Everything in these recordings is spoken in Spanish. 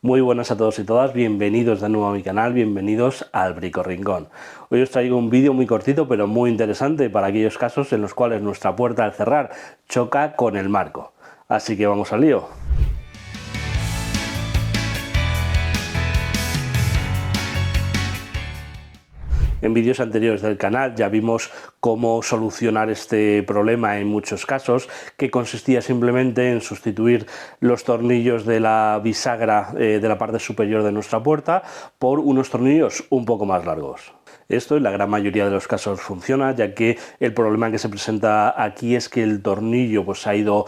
Muy buenas a todos y todas, bienvenidos de nuevo a mi canal, bienvenidos al Brico Rincón. Hoy os traigo un vídeo muy cortito pero muy interesante para aquellos casos en los cuales nuestra puerta al cerrar choca con el marco. Así que vamos al lío. En vídeos anteriores del canal ya vimos cómo solucionar este problema en muchos casos, que consistía simplemente en sustituir los tornillos de la bisagra de la parte superior de nuestra puerta por unos tornillos un poco más largos. Esto en la gran mayoría de los casos funciona, ya que el problema que se presenta aquí es que el tornillo se ha ido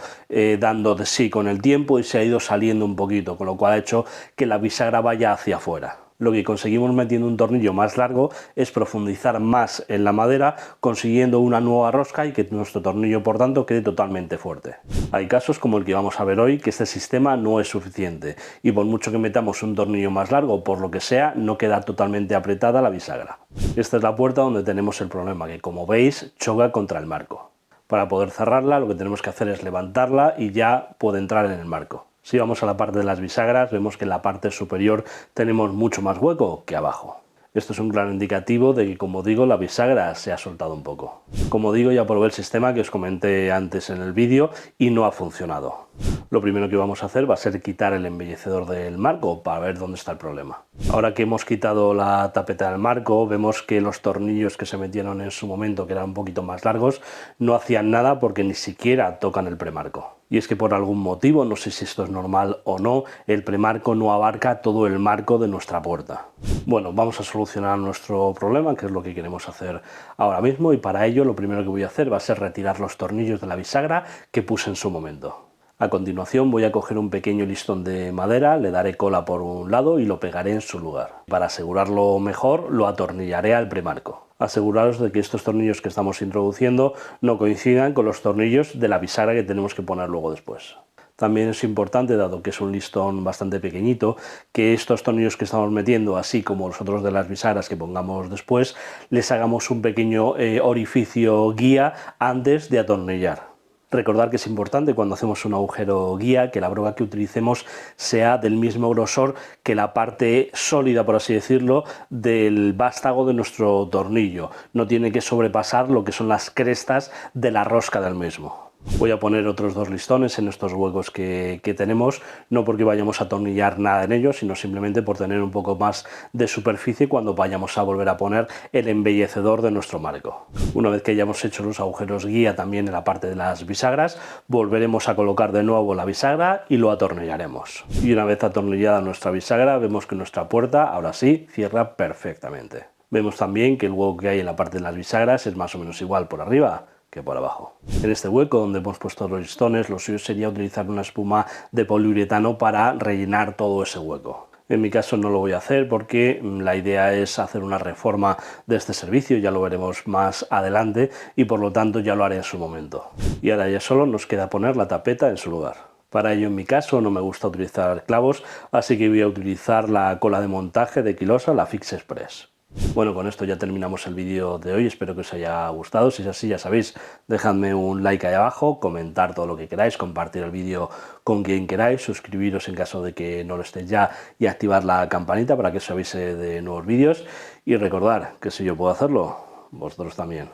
dando de sí con el tiempo y se ha ido saliendo un poquito, con lo cual ha hecho que la bisagra vaya hacia afuera. Lo que conseguimos metiendo un tornillo más largo es profundizar más en la madera, consiguiendo una nueva rosca y que nuestro tornillo, por tanto, quede totalmente fuerte. Hay casos como el que vamos a ver hoy, que este sistema no es suficiente y por mucho que metamos un tornillo más largo, por lo que sea, no queda totalmente apretada la bisagra. Esta es la puerta donde tenemos el problema, que como veis choca contra el marco. Para poder cerrarla lo que tenemos que hacer es levantarla y ya puede entrar en el marco. Si vamos a la parte de las bisagras, vemos que en la parte superior tenemos mucho más hueco que abajo. Esto es un claro indicativo de que, como digo, la bisagra se ha soltado un poco. Como digo, ya probé el sistema que os comenté antes en el vídeo y no ha funcionado. Lo primero que vamos a hacer va a ser quitar el embellecedor del marco para ver dónde está el problema. Ahora que hemos quitado la tapeta del marco, vemos que los tornillos que se metieron en su momento, que eran un poquito más largos, no hacían nada porque ni siquiera tocan el premarco. Y es que por algún motivo, no sé si esto es normal o no, el premarco no abarca todo el marco de nuestra puerta. Bueno, vamos a solucionar nuestro problema, que es lo que queremos hacer ahora mismo, y para ello lo primero que voy a hacer va a ser retirar los tornillos de la bisagra que puse en su momento. A continuación voy a coger un pequeño listón de madera, le daré cola por un lado y lo pegaré en su lugar. Para asegurarlo mejor, lo atornillaré al premarco. Aseguraros de que estos tornillos que estamos introduciendo no coincidan con los tornillos de la bisagra que tenemos que poner luego después. También es importante, dado que es un listón bastante pequeñito, que estos tornillos que estamos metiendo, así como los otros de las bisagras que pongamos después, les hagamos un pequeño orificio guía antes de atornillar. Recordar que es importante cuando hacemos un agujero guía que la broca que utilicemos sea del mismo grosor que la parte sólida, por así decirlo, del vástago de nuestro tornillo. No tiene que sobrepasar lo que son las crestas de la rosca del mismo. Voy a poner otros dos listones en estos huecos que tenemos, no porque vayamos a atornillar nada en ellos, sino simplemente por tener un poco más de superficie cuando vayamos a volver a poner el embellecedor de nuestro marco. Una vez que hayamos hecho los agujeros guía también en la parte de las bisagras, volveremos a colocar de nuevo la bisagra y lo atornillaremos. Y una vez atornillada nuestra bisagra, vemos que nuestra puerta ahora sí cierra perfectamente. Vemos también que el hueco que hay en la parte de las bisagras es más o menos igual por arriba que por abajo. En este hueco donde hemos puesto los listones, lo suyo sería utilizar una espuma de poliuretano para rellenar todo ese hueco. En mi caso no lo voy a hacer porque la idea es hacer una reforma de este servicio, ya lo veremos más adelante y por lo tanto ya lo haré en su momento. Y ahora ya solo nos queda poner la tapeta en su lugar. Para ello, en mi caso, no me gusta utilizar clavos, así que voy a utilizar la cola de montaje de Quilosa, la Fix Express. Bueno, con esto ya terminamos el vídeo de hoy, espero que os haya gustado. Si es así, ya sabéis, dejadme un like ahí abajo, comentar todo lo que queráis, compartir el vídeo con quien queráis, suscribiros en caso de que no lo estéis ya y activar la campanita para que os avise de nuevos vídeos y recordar que si yo puedo hacerlo, vosotros también.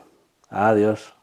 Adiós.